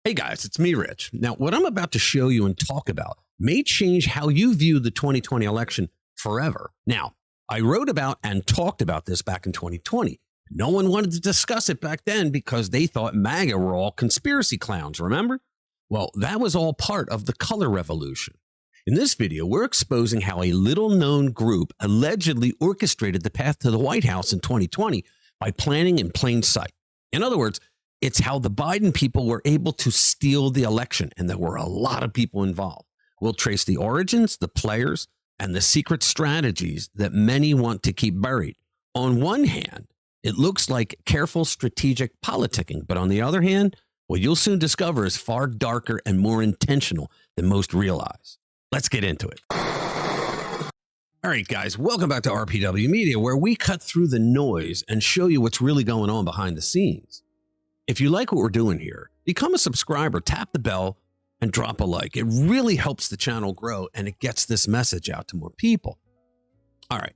Hey guys, it's me, Rich. Now, what I'm about to show you and talk about may change how you view the 2020 election forever. Now, I wrote about and talked about this back in 2020. No one wanted to discuss it back then because they thought MAGA were all conspiracy clowns, remember? Well, that was all part of the color revolution. In this video, we're exposing how a little-known group allegedly orchestrated the path to the White House in 2020 by planning in plain sight. In other words, it's how the Biden people were able to steal the election, and there were a lot of people involved. We'll trace the origins, the players, and the secret strategies that many want to keep buried. On one hand, it looks like careful strategic politicking, but on the other hand, what you'll soon discover is far darker and more intentional than most realize. Let's get into it. All right, guys, welcome back to RPW Media, where we cut through the noise and show you what's really going on behind the scenes. If you like what we're doing here, become a subscriber, tap the bell, and drop a like. It really helps the channel grow, and it gets this message out to more people. All right,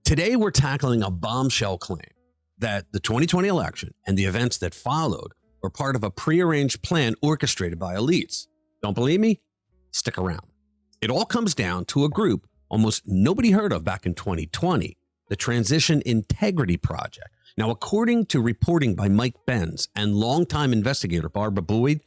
today we're tackling a bombshell claim that the 2020 election and the events that followed were part of a prearranged plan orchestrated by elites. Don't believe me? Stick around. It all comes down to a group almost nobody heard of back in 2020, the Transition Integrity Project. Now, according to reporting by Mike Benz and longtime investigator Barbara Boyd,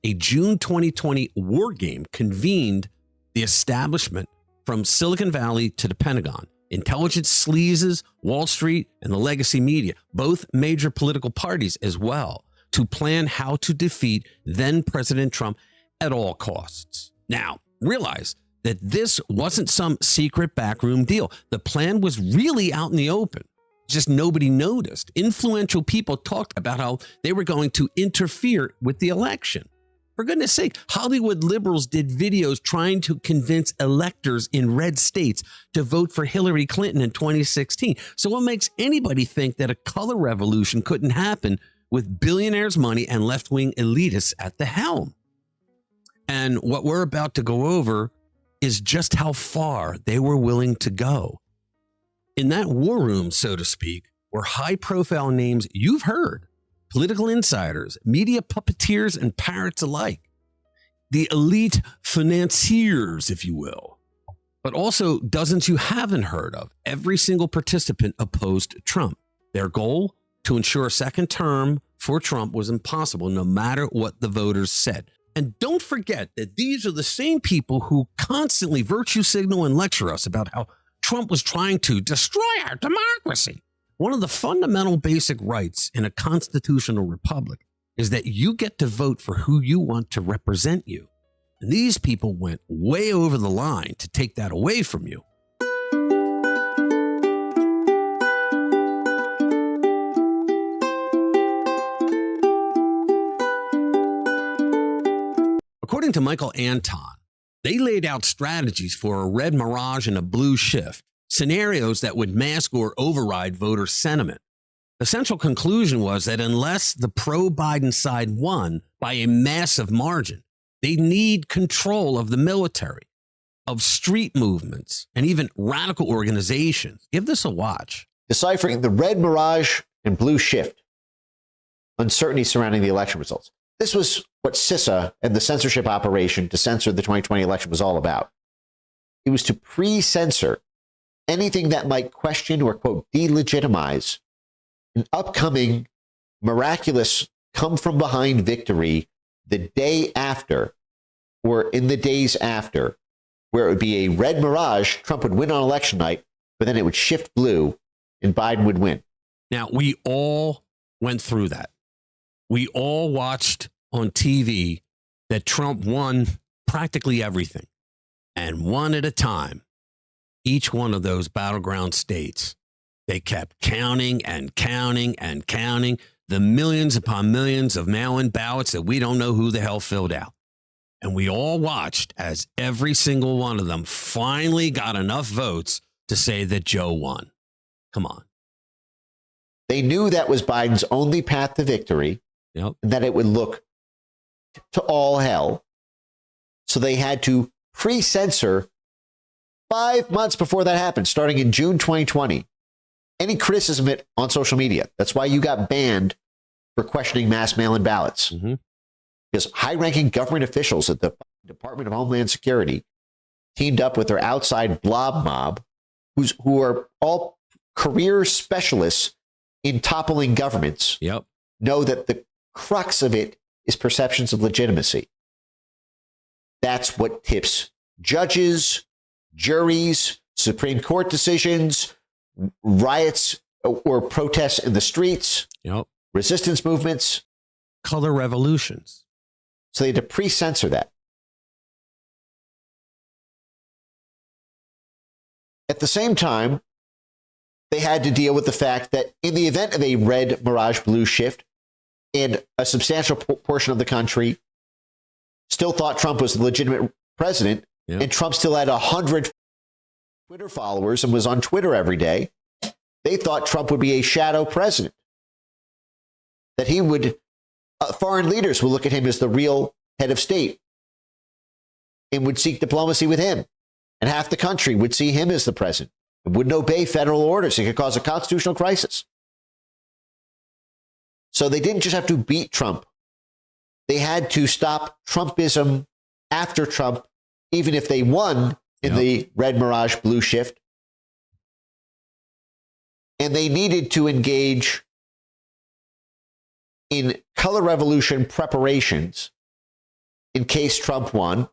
a June 2020 war game convened the establishment from Silicon Valley to the Pentagon, intelligence sleazes, Wall Street, and the legacy media, both major political parties as well, to plan how to defeat then President Trump at all costs. Now, realize that this wasn't some secret backroom deal. The plan was really out in the open. Just nobody noticed. Influential people talked about how they were going to interfere with the election. For goodness sake, Hollywood liberals did videos trying to convince electors in red states to vote for Hillary Clinton in 2016. So what makes anybody think that a color revolution couldn't happen with billionaires' money and left-wing elitists at the helm? And what we're about to go over is just how far they were willing to go. In that war room, so to speak, were high-profile names you've heard, political insiders, media puppeteers, and parrots alike. The elite financiers, if you will, but also dozens you haven't heard of. Every single participant opposed Trump. Their goal? To ensure a second term for Trump was impossible, no matter what the voters said. And don't forget that these are the same people who constantly virtue signal and lecture us about how Trump was trying to destroy our democracy. One of the fundamental basic rights in a constitutional republic is that you get to vote for who you want to represent you. And these people went way over the line to take that away from you. According to Michael Anton, they laid out strategies for a red mirage and a blue shift, scenarios that would mask or override voter sentiment. The central conclusion was that unless the pro-Biden side won by a massive margin, they need control of the military, of street movements, and even radical organizations. Give this a watch. Deciphering the red mirage and blue shift, uncertainty surrounding the election results. This was what CISA and the censorship operation to censor the 2020 election was all about. It was to pre-censor anything that might question or, quote, delegitimize an upcoming miraculous come-from-behind victory the day after or in the days after, where it would be a red mirage, Trump would win on election night, but then it would shift blue and Biden would win. Now, we all went through that. We all watched on TV that Trump won practically everything. And one at a time, each one of those battleground states, they kept counting and counting and counting the millions upon millions of mail-in ballots that we don't know who the hell filled out. And we all watched as every single one of them finally got enough votes to say that Joe won. Come on. They knew that was Biden's only path to victory. Yep. And that it would look to all hell. So they had to pre-censor 5 months before that happened, starting in June 2020. Any criticism on social media. That's why you got banned for questioning mass mail-in ballots. Mm-hmm. because high-ranking government officials at the Department of Homeland Security teamed up with their outside blob mob, who are all career specialists in toppling governments, Yep. know that the crux of it is perceptions of legitimacy. That's what tips judges, juries, Supreme Court decisions, riots or protests in the streets, Yep. resistance movements. Color revolutions. So they had to pre-censor that. At the same time, they had to deal with the fact that in the event of a red mirage blue shift, and a substantial portion of the country still thought Trump was the legitimate president, and Trump still had 100 Twitter followers and was on Twitter every day, they thought Trump would be a shadow president. That he would, foreign leaders would look at him as the real head of state and would seek diplomacy with him. And half the country would see him as the president and wouldn't obey federal orders. It could cause a constitutional crisis. So they didn't just have to beat Trump. They had to stop Trumpism after Trump, even if they won in the red mirage blue shift. And they needed to engage in color revolution preparations in case Trump won.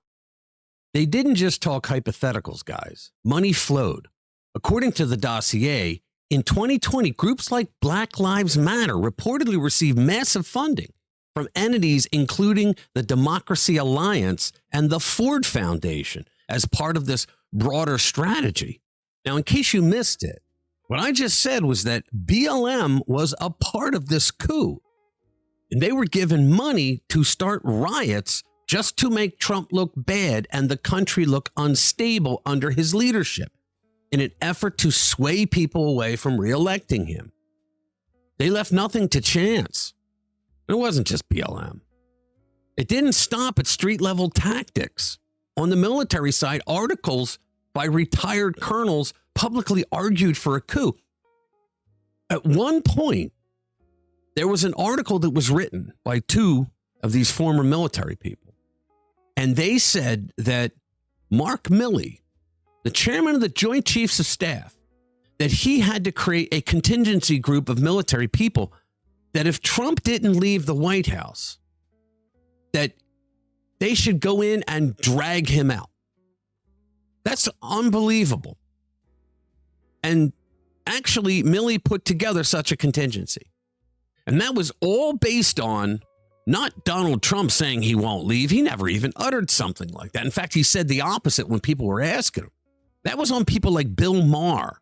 They didn't just talk hypotheticals, guys. Money flowed. According to the dossier, in 2020, groups like Black Lives Matter reportedly received massive funding from entities including the Democracy Alliance and the Ford Foundation as part of this broader strategy. Now, in case you missed it, what I just said was that BLM was a part of this coup, and they were given money to start riots just to make Trump look bad and the country look unstable under his leadership in an effort to sway people away from reelecting him. They left nothing to chance. It wasn't just BLM. It didn't stop at street-level tactics. On the military side, articles by retired colonels publicly argued for a coup. At one point, there was an article that was written by two of these former military people. And they said that Mark Milley, the chairman of the Joint Chiefs of Staff, that he had to create a contingency group of military people that if Trump didn't leave the White House, that they should go in and drag him out. That's unbelievable. And actually, Milley put together such a contingency. And that was all based on not Donald Trump saying he won't leave. He never even uttered something like that. In fact, he said the opposite when people were asking him. That was on people like Bill Maher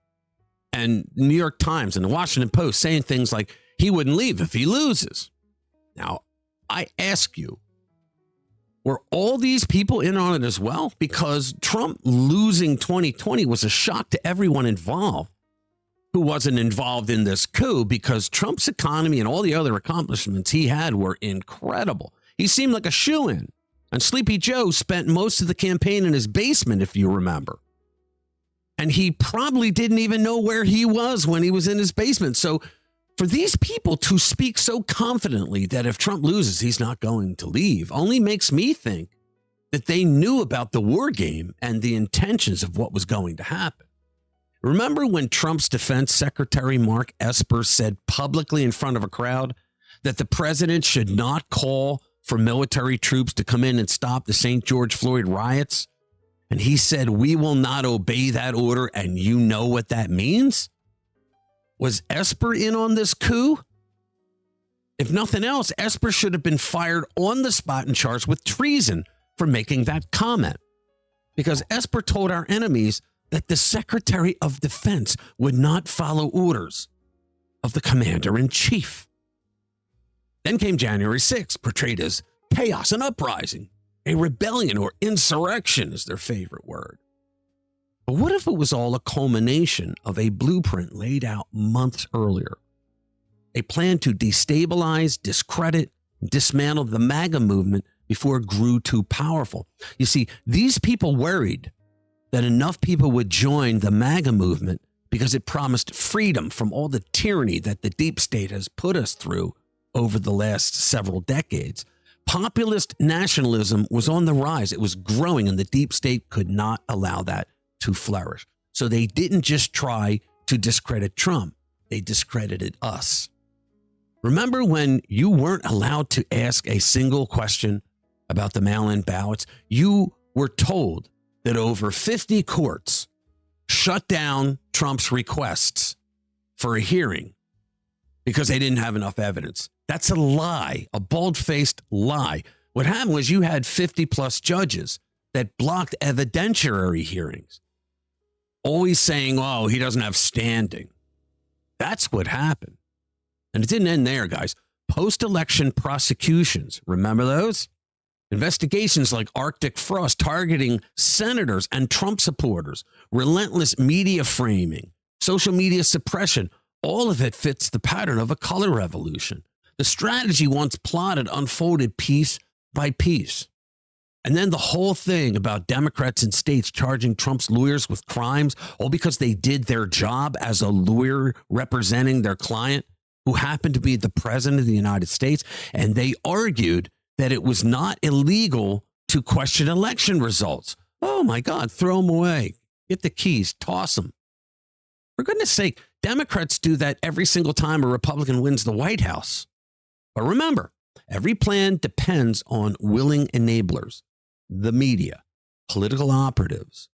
and New York Times and the Washington Post saying things like he wouldn't leave if he loses. Now, I ask you, were all these people in on it as well? Because Trump losing 2020 was a shock to everyone involved who wasn't involved in this coup, because Trump's economy and all the other accomplishments he had were incredible. He seemed like a shoo-in. And Sleepy Joe spent most of the campaign in his basement, if you remember. And he probably didn't even know where he was when he was in his basement. So for these people to speak so confidently that if Trump loses, he's not going to leave, only makes me think that they knew about the war game and the intentions of what was going to happen. Remember when Trump's defense secretary, Mark Esper, said publicly in front of a crowd that the president should not call for military troops to come in and stop the St. George Floyd riots? And he said, "We will not obey that order," and you know what that means? Was Esper in on this coup? If nothing else, Esper should have been fired on the spot and charged with treason for making that comment. Because Esper told our enemies that the Secretary of Defense would not follow orders of the Commander-in-Chief. Then came January 6th, portrayed as chaos and uprising, a rebellion or insurrection is their favorite word. But what if it was all a culmination of a blueprint laid out months earlier? A plan to destabilize, discredit, and dismantle the MAGA movement before it grew too powerful. You see, these people worried that enough people would join the MAGA movement because it promised freedom from all the tyranny that the deep state has put us through over the last several decades. Populist nationalism was on the rise. It was growing, and the deep state could not allow that to flourish. So they didn't just try to discredit Trump. They discredited us. Remember when you weren't allowed to ask a single question about the mail-in ballots? You were told that over 50 courts shut down Trump's requests for a hearing because they didn't have enough evidence. That's a lie, a bald-faced lie. What happened was you had 50-plus judges that blocked evidentiary hearings, always saying, oh, he doesn't have standing. That's what happened. And it didn't end there, guys. Post-election prosecutions, remember those? Investigations like Arctic Frost targeting senators and Trump supporters, relentless media framing, social media suppression, all of it fits the pattern of a color revolution. The strategy once plotted unfolded piece by piece. And then the whole thing about Democrats in states charging Trump's lawyers with crimes, all because they did their job as a lawyer representing their client, who happened to be the president of the United States. And they argued that it was not illegal to question election results. Oh, my God, throw them away. Get the keys, toss them. For goodness sake, Democrats do that every single time a Republican wins the White House. But remember, every plan depends on willing enablers, the media, political operatives,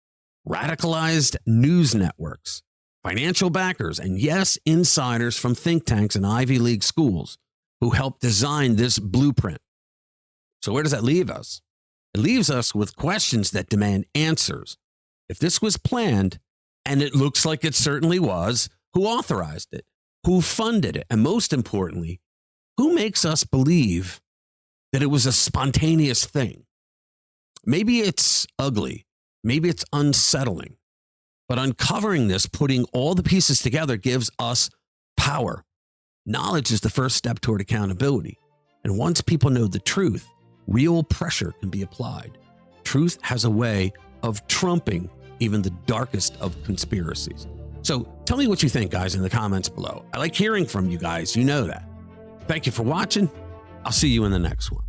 radicalized news networks, financial backers, and yes, insiders from think tanks and Ivy League schools who helped design this blueprint. So where does that leave us? It leaves us with questions that demand answers. If this was planned, and it looks like it certainly was, who authorized it? Who funded it? And most importantly, who makes us believe that it was a spontaneous thing? Maybe it's ugly. Maybe it's unsettling. But uncovering this, putting all the pieces together, gives us power. Knowledge is the first step toward accountability. And once people know the truth, real pressure can be applied. Truth has a way of trumping even the darkest of conspiracies. So tell me what you think, guys, in the comments below. I like hearing from you guys. You know that. Thank you for watching. I'll see you in the next one.